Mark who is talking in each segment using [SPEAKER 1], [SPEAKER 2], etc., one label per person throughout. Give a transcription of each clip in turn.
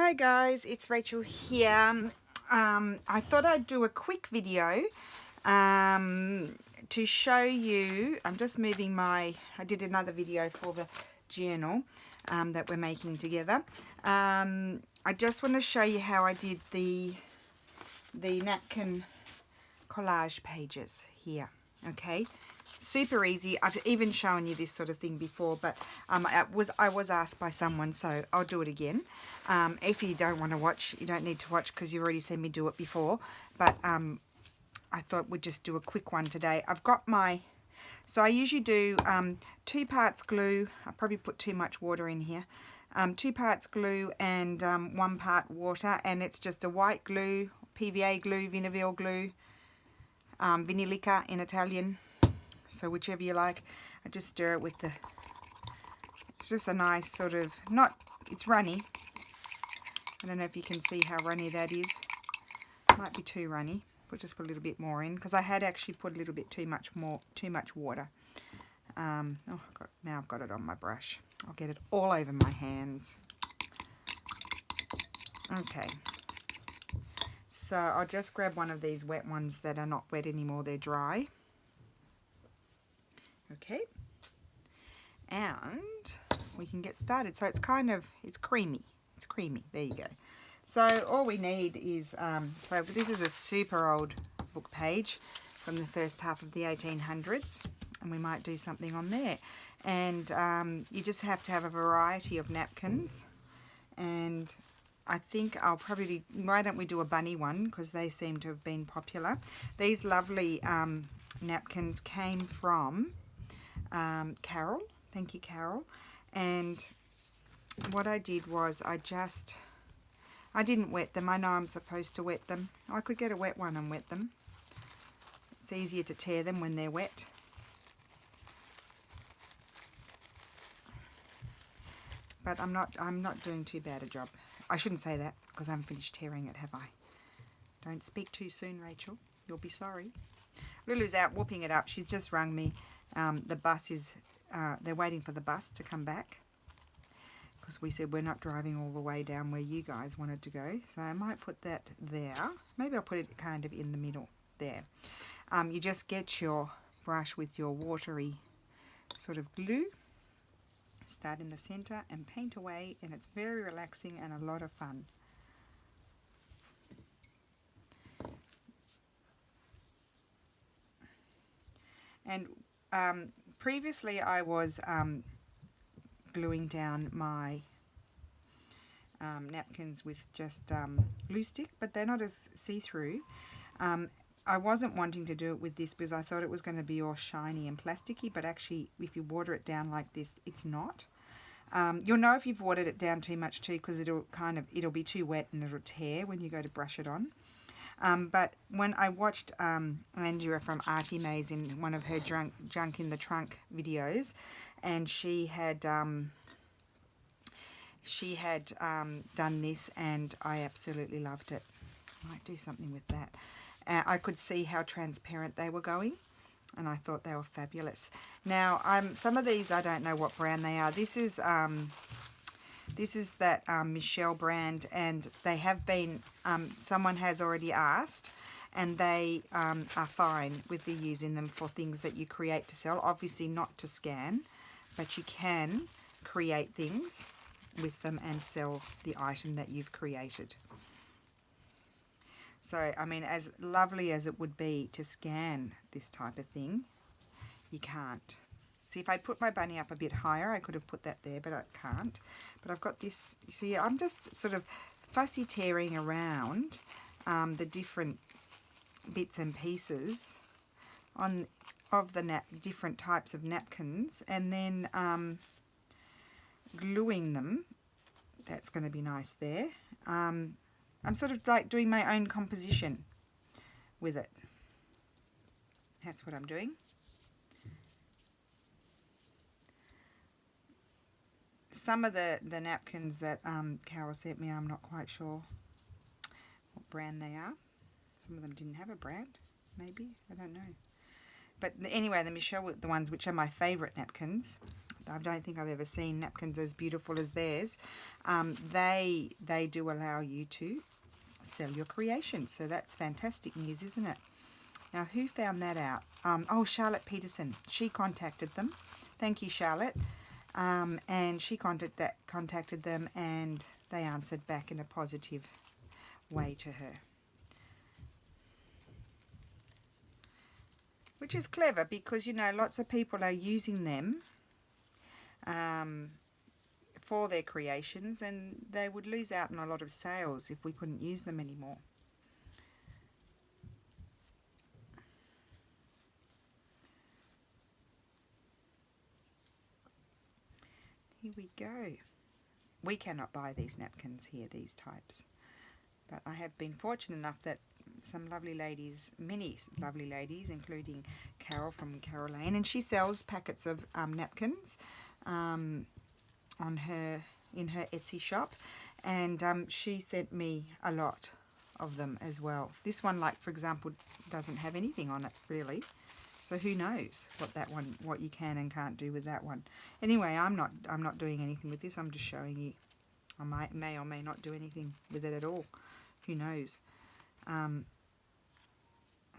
[SPEAKER 1] Hi guys, it's Rachel here. I thought I'd do a quick video to show you. I'm just moving I did another video for the journal that we're making together. I just want to show you how I did the napkin collage pages here. Okay, super easy. I've even shown you this sort of thing before, but I was asked by someone, so I'll do it again. If you don't want to watch, you don't need to watch because you've already seen me do it before, but I thought we'd just do a quick one today. I've got so I usually do 2 parts glue. I probably put too much water in here. 2 parts glue and 1 part water, and it's just a white glue, PVA glue, Vinaville glue, Vinilica in Italian, so whichever you like. I just stir it with it's just a nice sort of, it's runny. I don't know if you can see how runny that is. Might be too runny. We'll just put a little bit more in because I had actually put a little bit too much water. Now I've got it on my brush. I'll get it all over my hands. Okay. So I'll just grab one of these wet ones that are not wet anymore, they're dry. Okay. And we can get started. So it's creamy. It's creamy. There you go. So all we need is, so this is a super old book page from the first half of the 1800s, and we might do something on there. And you just have to have a variety of napkins, and I think I'll probably, why don't we do a bunny one, because they seem to have been popular. These lovely napkins came from Carol. Thank you, Carol. And what I did was I didn't wet them. I know I'm supposed to wet them. I could get a wet one and wet them. It's easier to tear them when they're wet. But I'm not doing too bad a job. I shouldn't say that because I haven't finished tearing it, have I? Don't speak too soon, Rachel. You'll be sorry. Lulu's out whooping it up. She's just rung me. The bus is, they're waiting for the bus to come back because we said we're not driving all the way down where you guys wanted to go. So I might put that there. Maybe I'll put it kind of in the middle there. You just get your brush with your watery sort of glue. Start in the center and paint away, and it's very relaxing and a lot of fun. And previously I was gluing down my napkins with just glue stick, but they're not as see-through. I wasn't wanting to do it with this because I thought it was going to be all shiny and plasticky, but actually if you water it down like this, it's not. You'll know if you've watered it down too much too, because it'll be too wet and it'll tear when you go to brush it on. But when I watched Andrea from Artie Mays in one of her junk in the trunk videos, and she had done this, and I absolutely loved it. I might do something with that. I could see how transparent they were going, and I thought they were fabulous. Now, some of these I don't know what brand they are. This is that Michelle brand, and they have been, someone has already asked, and they are fine with the using them for things that you create to sell. Obviously not to scan, but you can create things with them and sell the item that you've created. So, I mean, as lovely as it would be to scan this type of thing, you can't. See, if I put my bunny up a bit higher, I could have put that there, but I can't. But I've got this, you see, I'm just sort of fussy tearing around the different bits and pieces of the different types of napkins, and then gluing them. That's going to be nice there. I'm sort of like doing my own composition with it. That's what I'm doing. Some of the napkins that Carol sent me, I'm not quite sure what brand they are. Some of them didn't have a brand, maybe. I don't know. But anyway, let me show the ones which are my favourite napkins. I don't think I've ever seen napkins as beautiful as theirs. They do allow you to sell your creations, so that's fantastic news, isn't it? Now, who found that out? Oh, Charlotte Peterson. She contacted them. Thank you, Charlotte. And she contacted them, and they answered back in a positive way to her, which is clever because, you know, lots of people are using them for their creations, and they would lose out on a lot of sales if we couldn't use them anymore. Here we go. We cannot buy these napkins here, these types, but I have been fortunate enough that some lovely ladies, many lovely ladies, including Carol from Carol Lane, and she sells packets of napkins in her Etsy shop, and she sent me a lot of them as well. This one, like for example, doesn't have anything on it really, so who knows what you can and can't do with that one. Anyway, I'm not doing anything with this. I'm just showing you. I may or may not do anything with it at all. Who knows? I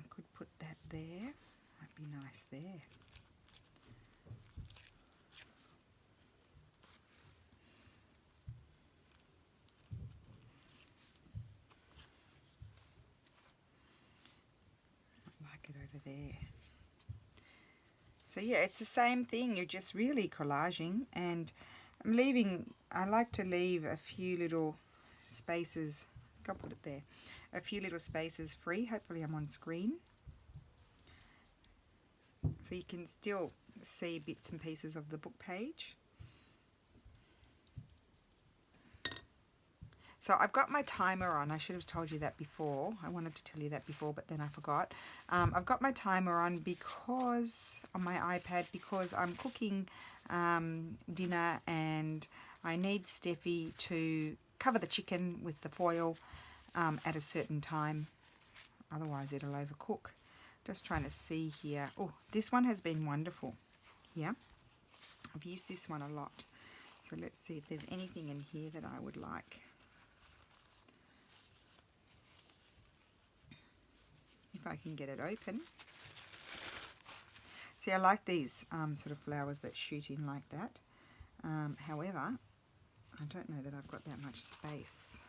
[SPEAKER 1] could put that there. Might be nice there. I like it over there. So yeah, it's the same thing. You're just really collaging, and I like to leave a few little spaces. I'll put it there. A few little spaces free. Hopefully I'm on screen, so you can still see bits and pieces of the book page. So I've got my timer on. I should have told you that before. I wanted to tell you that before, but then I forgot. I've got my timer on on my iPad because I'm cooking dinner, and I need Steffi to cover the chicken with the foil at a certain time. Otherwise it'll overcook. Just trying to see here. Oh, this one has been wonderful. Here. I've used this one a lot. So let's see if there's anything in here that I would like. If I can get it open. See, I like these sort of flowers that shoot in like that. However, I don't know that I've got that much space.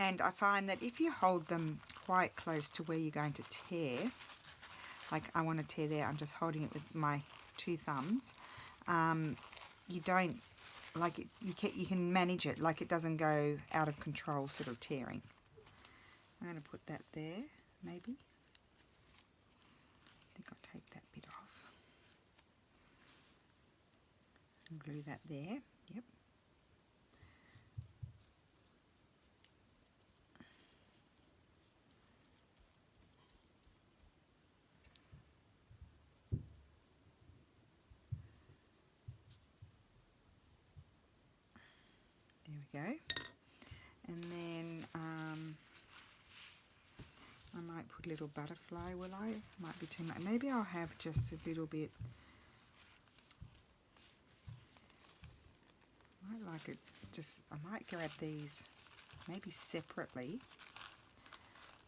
[SPEAKER 1] And I find that if you hold them quite close to where you're going to tear, like I want to tear there, I'm just holding it with my two thumbs, you don't, like you can manage it, like it doesn't go out of control sort of tearing. I'm going to put that there, maybe. I think I'll take that bit off. And glue that there, yep. There we go. And then I might put a little butterfly, will I? Might be too much. Maybe I'll have just a little bit. I might like it just, I might grab these maybe separately.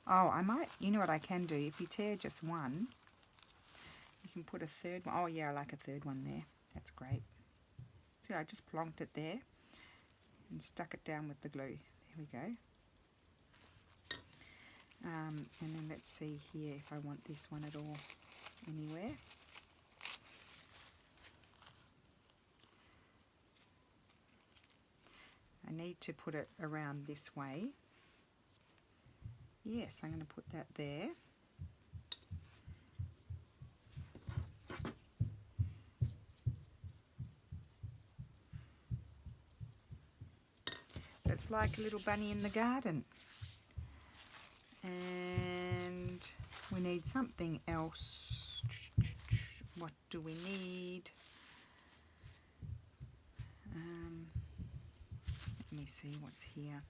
[SPEAKER 1] Oh, I might, you know what I can do? If you tear just one, you can put a third one. Oh yeah, I like a third one there. That's great. See, I just plonked it there and stuck it down with the glue. There we go. And then let's see here if I want this one at all anywhere. I need to put it around this way. Yes, I'm going to put that there. So it's like a little bunny in the garden. And we need something else. What do we need? Let me see what's here.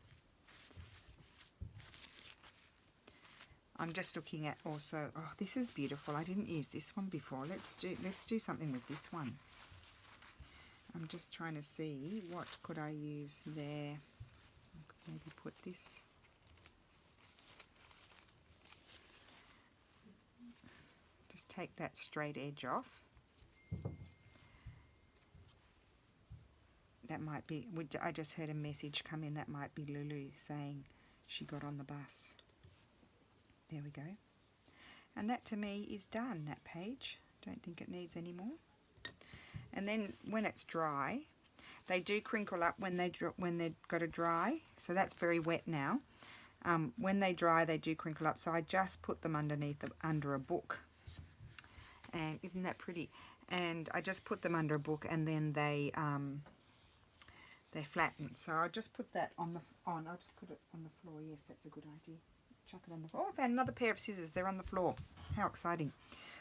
[SPEAKER 1] I'm just looking at also, oh, this is beautiful. I didn't use this one before. Let's do something with this one. I'm just trying to see what could I use there. I could maybe put this. Just take that straight edge off. That might be, I just heard a message come in. That might be Lulu saying she got on the bus. There we go. And that to me is done, that page. Don't think it needs any more. And then when it's dry, they do crinkle up when they've got to dry. So that's very wet now. When they dry, they do crinkle up. So I just put them under a book. And isn't that pretty? And I just put them under a book, and then they flatten. So I'll just put that on I'll just put it on the floor. Yes, that's a good idea. Chuck it on the floor. Oh, I found another pair of scissors. They're on the floor. How exciting.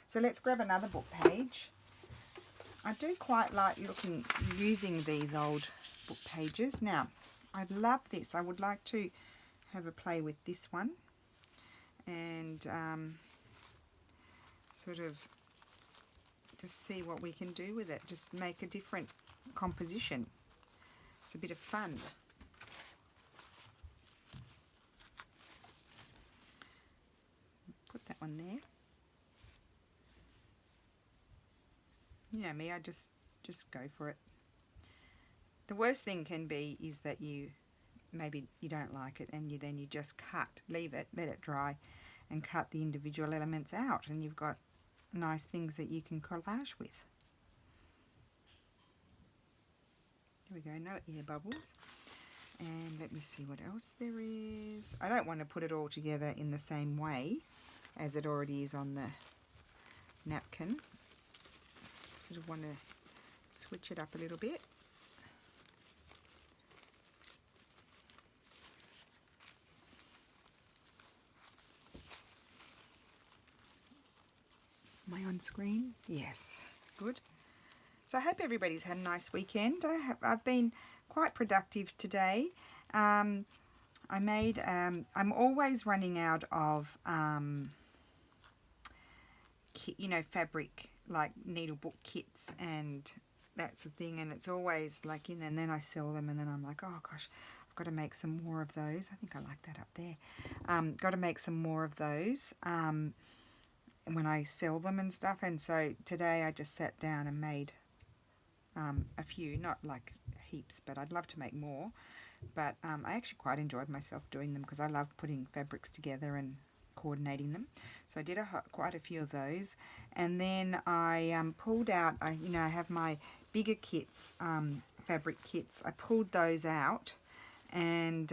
[SPEAKER 1] So let's grab another book page. I do quite like using these old book pages. Now, I love this. I would like to have a play with this one and sort of just see what we can do with it. Just make a different composition. It's a bit of fun. Put that one there. You know me, I just go for it. The worst thing can be is that maybe you don't like it, and then you just leave it, let it dry, and cut the individual elements out, and you've got nice things that you can collage with. There we go, no air bubbles. And let me see what else there is. I don't want to put it all together in the same way as it already is on the napkin. Sort of want to switch it up a little bit. Am I on screen? Yes, good. So I hope everybody's had a nice weekend. I've been quite productive today. I'm always running out of fabric, like needle book kits and that sort of thing, and it's always like, and then I sell them, and then I'm like, oh gosh, I've got to make some more of those. I think I like that up there. Got to make some more of those when I sell them and stuff. And so today I just sat down and made a few, not like heaps, but I'd love to make more. But I actually quite enjoyed myself doing them because I love putting fabrics together and coordinating them. So I did quite a few of those, and then I pulled out, I have my bigger kits, fabric kits. I pulled those out, and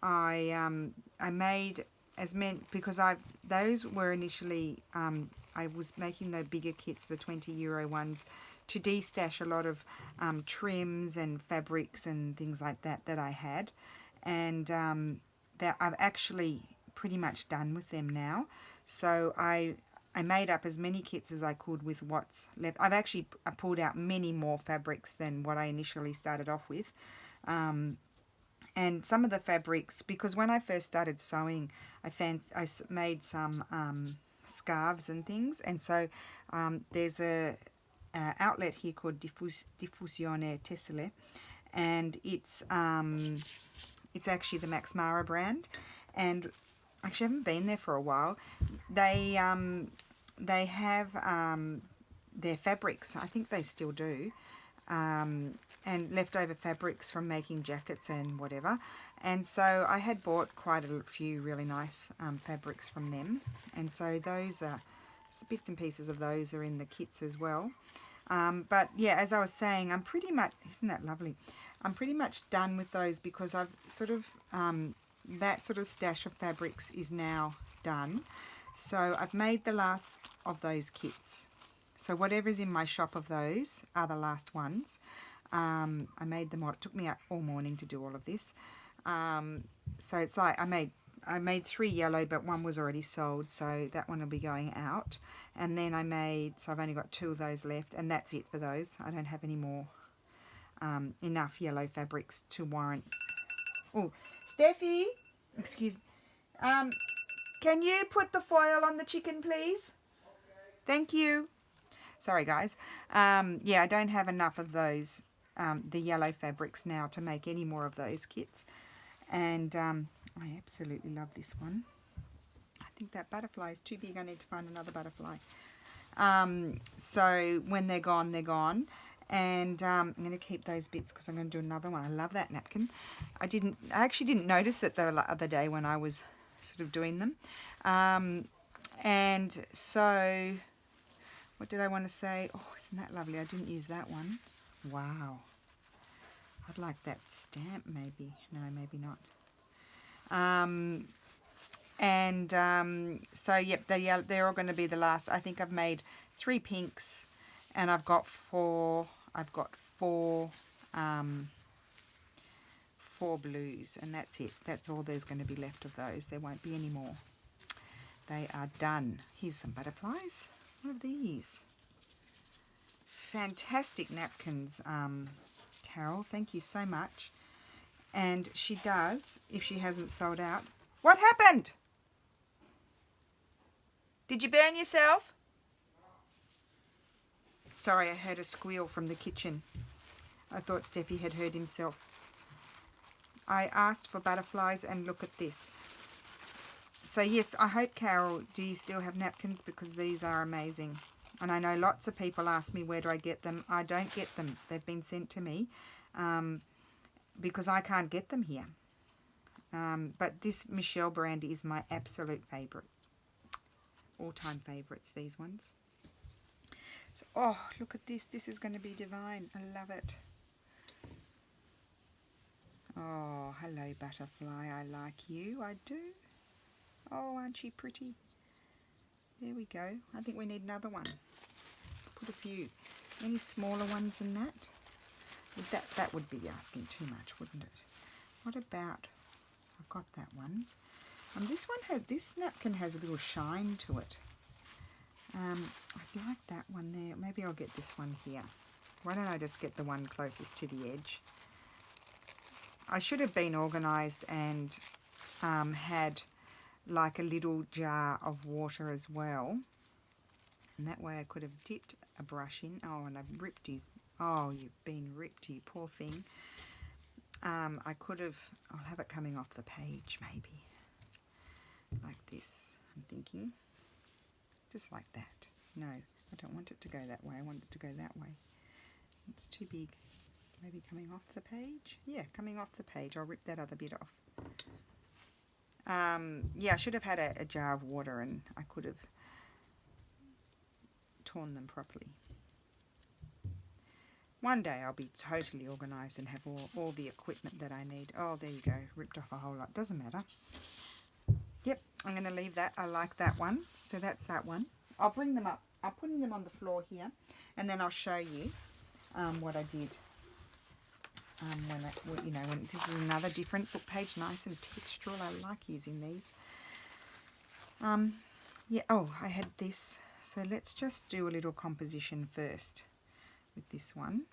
[SPEAKER 1] I made as many, because those were initially I was making the bigger kits, the €20 ones, to de-stash a lot of trims and fabrics and things like that I had, and that I've actually pretty much done with them now. So I made up as many kits as I could with what's left. I pulled out many more fabrics than what I initially started off with. And some of the fabrics, because when I first started sewing, I made some scarves and things, and so there's a outlet here called Diffusione Tessile, and it's actually the Max Mara brand, and actually I haven't been there for a while. They have their fabrics, I think they still do, and leftover fabrics from making jackets and whatever. And so I had bought quite a few really nice fabrics from them, and so those are bits and pieces of those are in the kits as well. But yeah, as I was saying, I'm pretty much, isn't that lovely? I'm pretty much done with those, because I've sort of that sort of stash of fabrics is now done. So I've made the last of those kits. So whatever's in my shop of those are the last ones. I made them all. It took me all morning to do all of this. So it's like I made 3 yellow, but one was already sold, so that one will be going out. And then so I've only got 2 of those left, and that's it for those. I don't have any more enough yellow fabrics to warrant. Oh, Steffi, excuse me. can you put the foil on the chicken, please? Thank you. Sorry, guys. Yeah, I don't have enough of those, the yellow fabrics now to make any more of those kits. And I absolutely love this one. I think that butterfly is too big. I need to find another butterfly. So when they're gone, they're gone. And I'm going to keep those bits because I'm going to do another one. I love that napkin. I actually didn't notice it the other day when I was sort of doing them. And so, what did I want to say? Oh, isn't that lovely? I didn't use that one. Wow. I'd like that stamp maybe. No, maybe not. So, yep, they're all going to be the last. I think I've made 3 pinks and I've got 4 blues, and that's it. That's all there's going to be left of those. There won't be any more. They are done. Here's some butterflies. What are these? Fantastic napkins, Carol. Thank you so much. And she does, if she hasn't sold out. What happened? Did you burn yourself? Sorry, I heard a squeal from the kitchen. I thought Steffi had heard himself. I asked for butterflies and look at this. So yes, I hope, Carol, do you still have napkins? Because these are amazing. And I know lots of people ask me, where do I get them? I don't get them. They've been sent to me because I can't get them here. But this Michelle brand is my absolute favourite. All-time favourites, these ones. So, oh, look at this. This is going to be divine. I love it. Oh, hello, butterfly. I like you. I do. Oh, aren't you pretty? There we go. I think we need another one. Put a few. Any smaller ones than that? That would be asking too much, wouldn't it? What about... I've got that one. This napkin has a little shine to it. I'd like that one there. Maybe I'll get this one here. Why don't I just get the one closest to the edge? I should have been organised and had like a little jar of water as well. And that way I could have dipped a brush in. Oh, and I've ripped his... Oh, you've been ripped, you poor thing. I could have... I'll have it coming off the page, maybe. Like this, I'm thinking. Just like that. No, I don't want it to go that way. I want it to go that way. It's too big. Maybe coming off the page? Yeah, coming off the page. I'll rip that other bit off. Yeah, I should have had a jar of water and I could have torn them properly. One day I'll be totally organised and have all the equipment that I need. Oh, there you go. Ripped off a whole lot. Doesn't matter. Yep, I'm going to leave that. I like that one. So that's that one. I'll bring them up. I'll put them on the floor here and then I'll show you what I did. When this is another different book page, nice and textural. I like using these. Yeah, oh, I had this. So let's just do a little composition first with this one.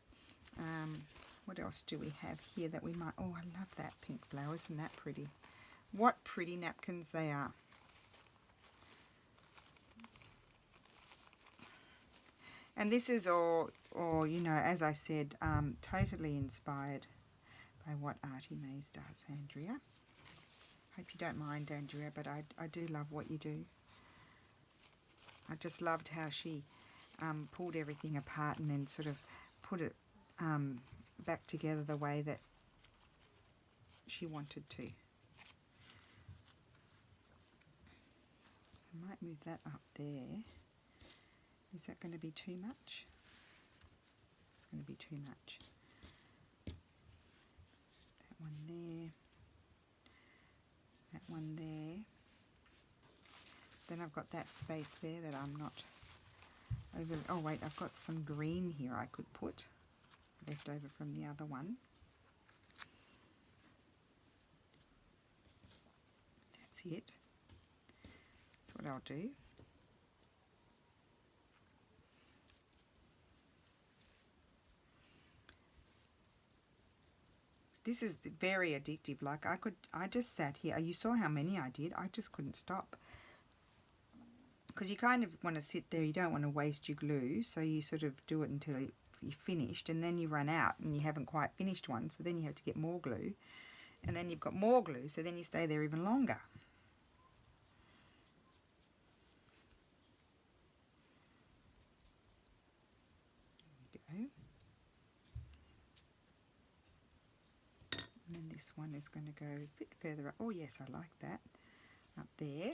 [SPEAKER 1] What else do we have here that we might... Oh, I love that pink flower. Isn't that pretty? What pretty napkins they are. And this is all, as I said, totally inspired by what Artie Mays does, Andrea. Hope you don't mind, Andrea, but I do love what you do. I just loved how she pulled everything apart and then sort of put it back together the way that she wanted to. I might move that up there. Is that going to be too much? It's going to be too much. That one there. That one there. Then I've got that space there that I'm not over... Oh wait, I've got some green here I could put left over from the other one. That's it. That's what I'll do. This is very addictive. Like I just sat here. You saw how many I did. I just couldn't stop. because you kind of want to sit there, you don't want to waste your glue, so you sort of do it until you're finished, and then you run out and you haven't quite finished one, so then you have to get more glue, and then you've got more glue, so then you stay there even longer. There we go. And then this one is going to go a bit further up. Oh yes, I like that. Up there.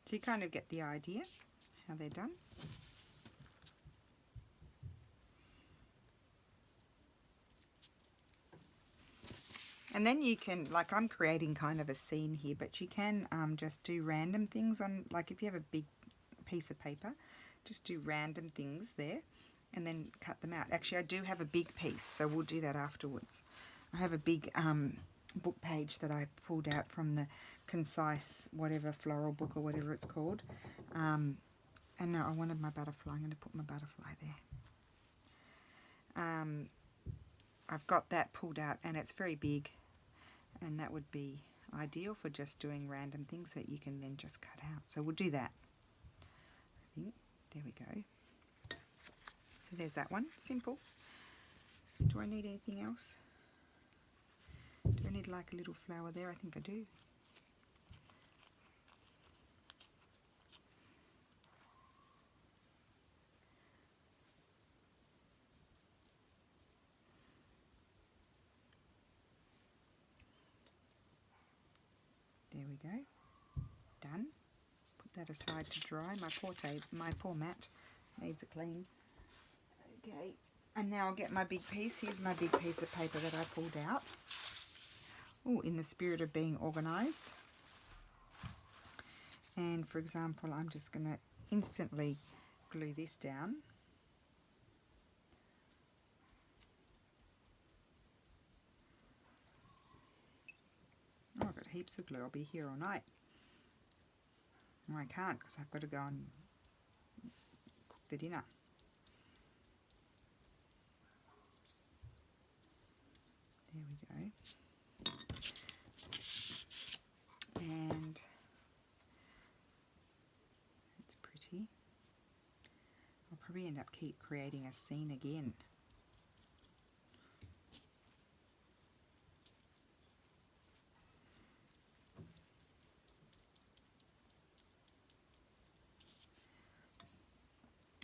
[SPEAKER 1] So you kind of get the idea how they're done. And then you can, like I'm creating kind of a scene here, but you can just do random things on, like if you have a big piece of paper, just do random things there and then cut them out. Actually, I do have a big piece, so we'll do that afterwards. I have a big book page that I pulled out from the Concise whatever floral book or whatever it's called. And no, I wanted my butterfly. I'm going to put my butterfly there. I've got that pulled out and it's very big, and that would be ideal for just doing random things that you can then just cut out. So we'll do that. I think, there we go. So there's that one, simple. Do I need anything else? Do I need like a little flower there? I think I do. There we go. Done. Put that aside to dry. My poor mat needs a clean. Okay. And now I'll get my big piece. Here's my big piece of paper that I pulled out. Oh, in the spirit of being organised. And for example, I'm just going to instantly glue this down. Oh, I've got heaps of glue. I'll be here all night. No, I can't because I've got to go and cook the dinner. There we go. And it's pretty. I'll probably end up creating a scene again.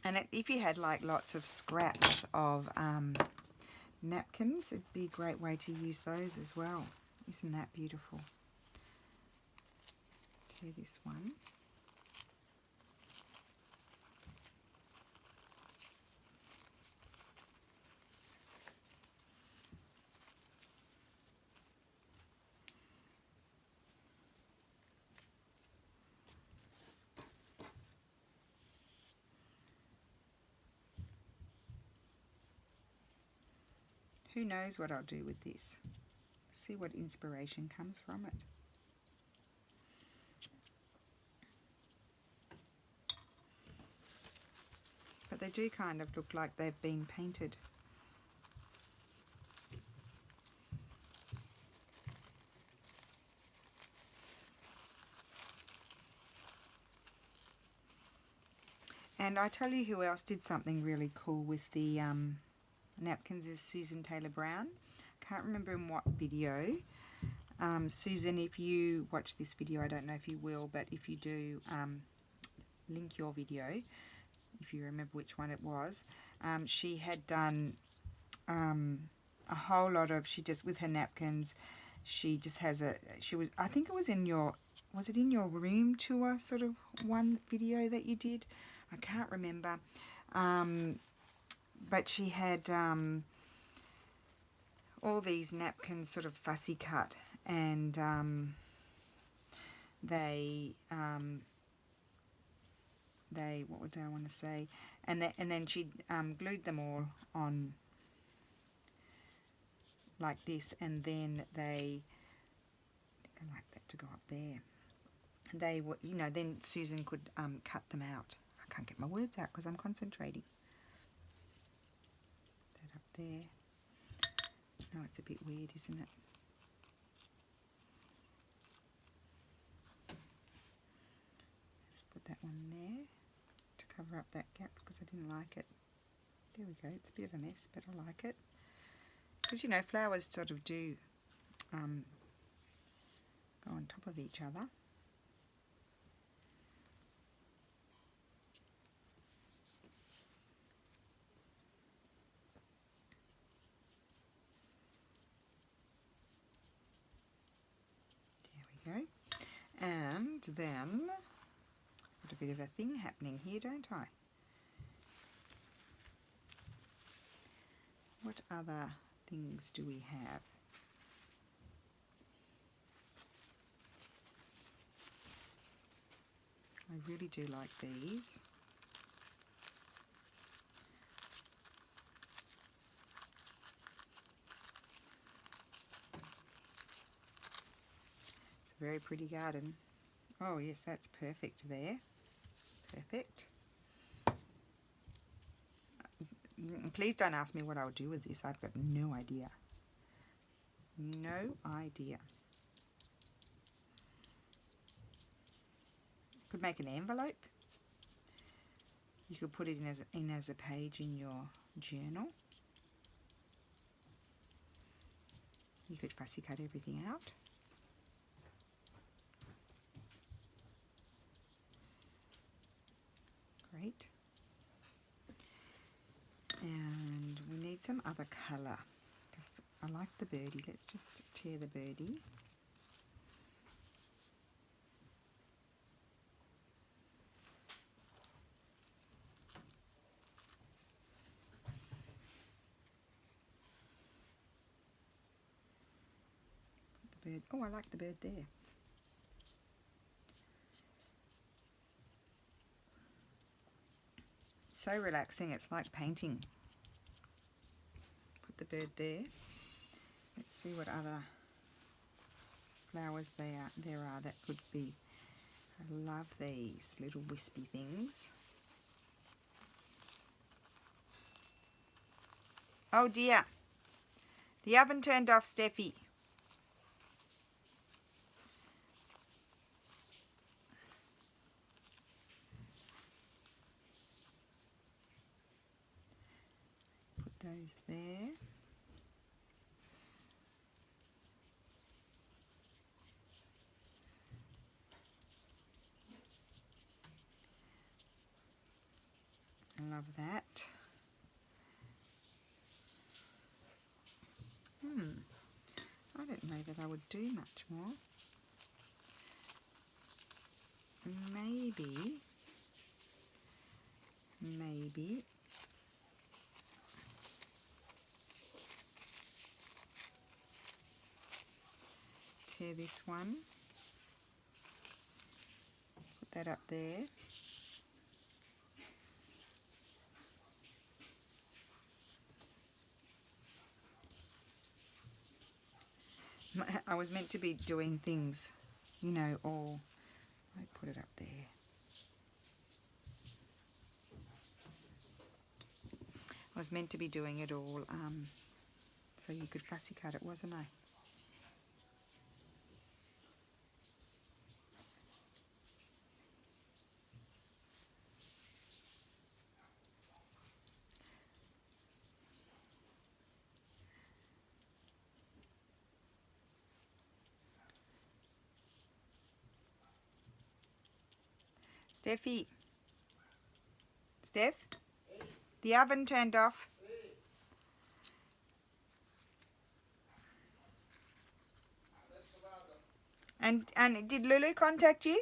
[SPEAKER 1] And if you had like lots of scraps of napkins, it'd be a great way to use those as well. Isn't that beautiful? Tear this one. Who knows what I'll do with this? See what inspiration comes from it. But they do kind of look like they've been painted. And I tell you who else did something really cool with the napkins is Susan Taylor Brown. Can't remember in what video. Susan, if you watch this video, I don't know if you will, but if you do, link your video if you remember which one it was. She had done a whole lot of, she just, with her napkins, she just has a, I think it was in your, was it in your room tour sort of one video that you did? I can't remember. But she had all these napkins sort of fussy cut, and they what would I want to say? And then she glued them all on like this, and then I like that to go up there. They were, you know, then Susan could cut them out. I can't get my words out because I'm concentrating. That up there. No, it's a bit weird, isn't it? Put that one there to cover up that gap because I didn't like it. There we go. It's a bit of a mess, but I like it. Because, you know, flowers sort of do go on top of each other. There we go. And then, got a bit of a thing happening here, don't I? What other things do we have? I really do like these. It's a very pretty garden. Oh yes, that's perfect there. Perfect. Please don't ask me what I'll do with this. I've got no idea. No idea. Could make an envelope. You could put it in as a page in your journal. You could fussy cut everything out. Great. And we need some other colour. I like the birdie. Let's just tear the birdie. Put the bird. Oh, I like the bird there. It's so relaxing. It's like painting. Put the bird there. Let's see what other flowers there are that could be. I love these little wispy things. Oh dear, the oven turned off, Steffi. Put those there. I love that. I don't know that I would do much more. Maybe tear this one, put that up there. I was meant to be doing things, you know, all. I put it up there. I was meant to be doing it all, so you could fussy cut it, wasn't I? Steffi. Steph? The oven turned off. And did Lulu contact you?
[SPEAKER 2] She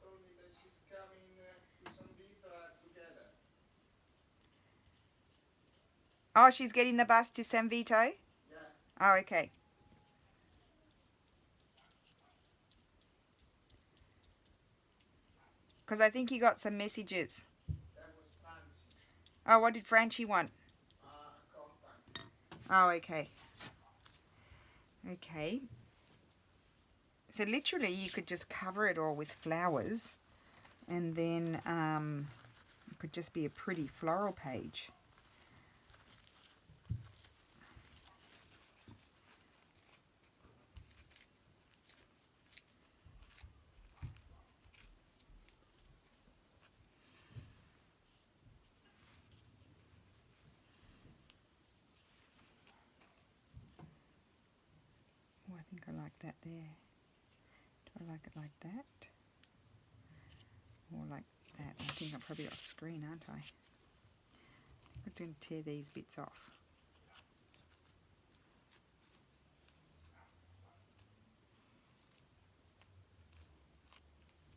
[SPEAKER 2] told me that she's coming to San Vito together.
[SPEAKER 1] Oh, she's getting the bus to San Vito?
[SPEAKER 2] Yeah.
[SPEAKER 1] Oh, okay. Because I think you got some messages.
[SPEAKER 2] That was fancy.
[SPEAKER 1] Oh, what did Francie want?
[SPEAKER 2] A compact.
[SPEAKER 1] Oh, okay. Okay. So literally you could just cover it all with flowers and then it could just be a pretty floral page. think I like that there. Do I like it like that? Or like that? I think I'm probably off screen, aren't I? I'm going to tear these bits off.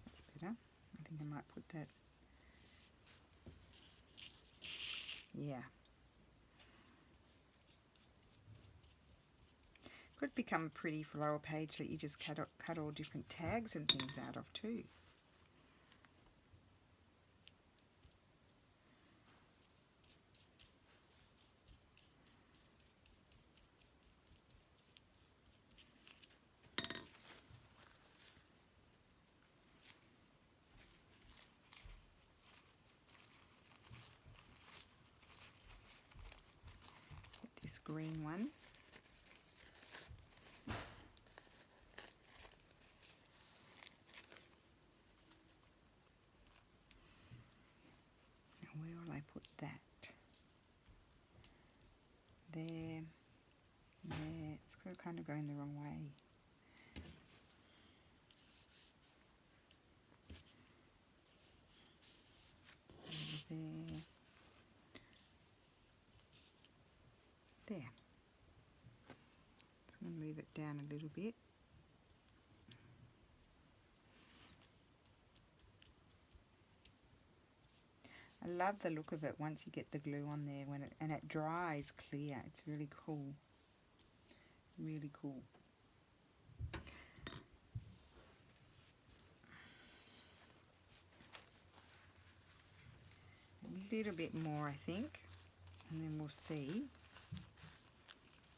[SPEAKER 1] That's better. I think I might put that. Yeah. Could become a pretty flower page that you just cut all different tags and things out of too. Get this green one. Where will I put that? There. There. It's kind of going the wrong way. There. There. So I'm going to move it down a little bit. I love the look of it once you get the glue on there and it dries clear. It's really cool. Really cool. A little bit more, I think, and then we'll see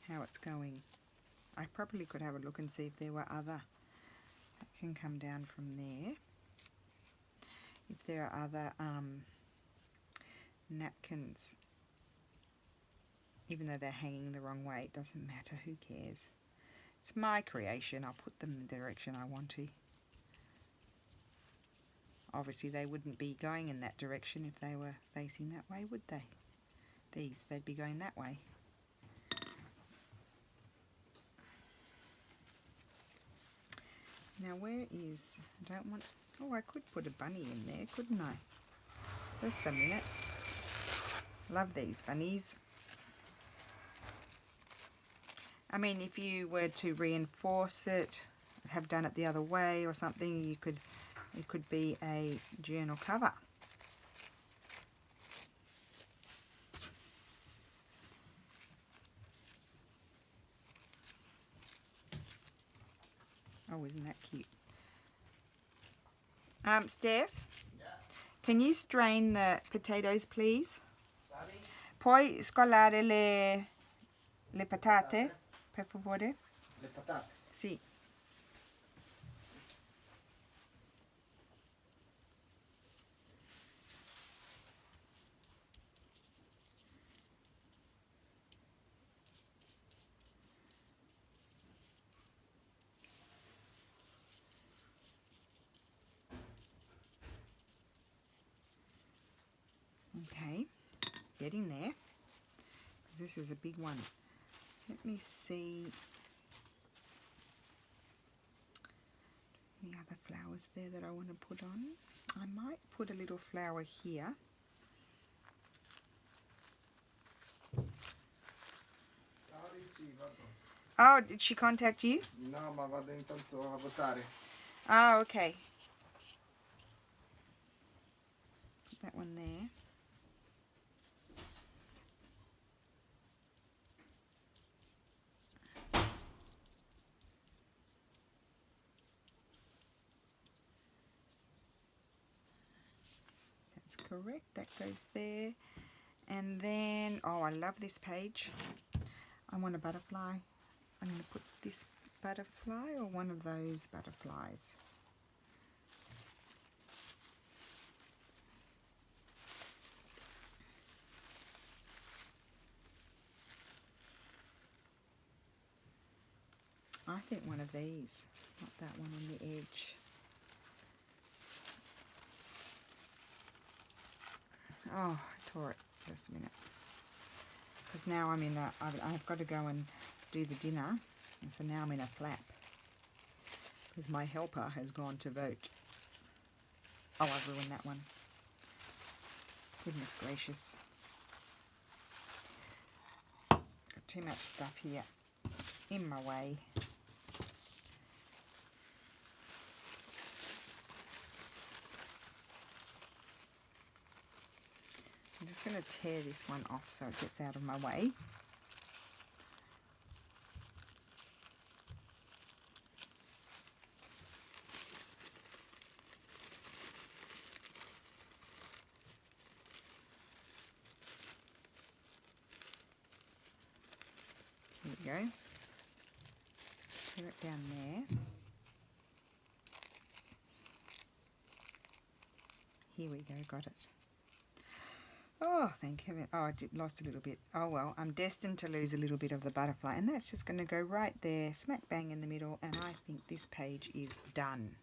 [SPEAKER 1] how it's going. I probably could have a look and see if there were other that can come down from there. If there are other napkins, even though they're hanging the wrong way, it doesn't matter, who cares. It's my creation, I'll put them in the direction I want to. Obviously they wouldn't be going in that direction if they were facing that way, would they? These, they'd be going that way. Now where is, I don't want, oh I could put a bunny in there, couldn't I? Just a minute. Love these bunnies. I mean, if you were to reinforce it, have done it the other way or something, you could, it could be a journal cover. Oh, isn't that cute? Steph,
[SPEAKER 2] Yeah.
[SPEAKER 1] can you strain the potatoes, please?
[SPEAKER 2] Sorry?
[SPEAKER 1] Puoi scolare le patate, per favore?
[SPEAKER 2] Le patate.
[SPEAKER 1] Sì. Okay, getting there. This is a big one. Let me see. Any other flowers there that I want to put on? I might put a little flower here.
[SPEAKER 2] Sorry, sì, vado.
[SPEAKER 1] Oh, did she contact you?
[SPEAKER 2] No, ma vado intanto a votare.
[SPEAKER 1] Oh, okay. Put that one there. That's correct. That goes there. And then, oh, I love this page. I want a butterfly. I'm going to put this butterfly or one of those butterflies. I think one of these, not that one on the edge. Oh, I tore it. Just a minute. Because now I'm in a, I've got to go and do the dinner. And so now I'm in a flap. because my helper has gone to vote. Oh, I ruined that one. Goodness gracious. Got too much stuff here in my way. I'm just going to tear this one off so it gets out of my way. Here we go. Tear it down there. Here we go, got it. Oh, thank heaven. Oh, I lost a little bit. Oh, well, I'm destined to lose a little bit of the butterfly. And that's just going to go right there, smack bang in the middle. And I think this page is done.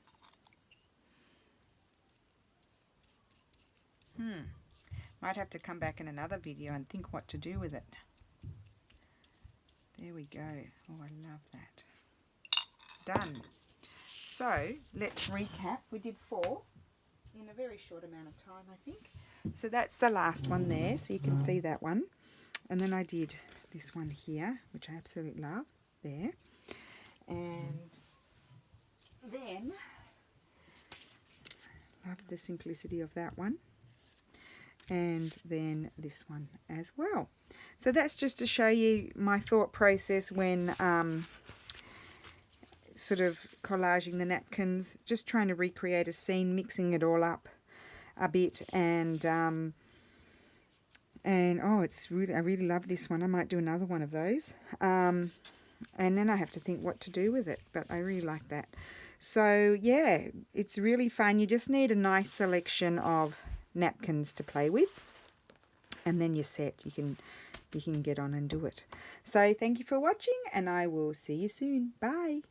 [SPEAKER 1] Might have to come back in another video and think what to do with it. There we go. Oh, I love that. Done. So, let's recap. We did 4 in a very short amount of time, I think. So that's the last one there, so you can see that one. And then I did this one here, which I absolutely love, there. And then, love the simplicity of that one. And then this one as well. So that's just to show you my thought process when sort of collaging the napkins, just trying to recreate a scene, mixing it all up a bit, and oh, it's really, I really love this one. I might do another one of those, and then I have to think what to do with it, but I really like that. So yeah, it's really fun. You just need a nice selection of napkins to play with, and then you're set. You can get on and do it. So thank you for watching, and I will see you soon. Bye.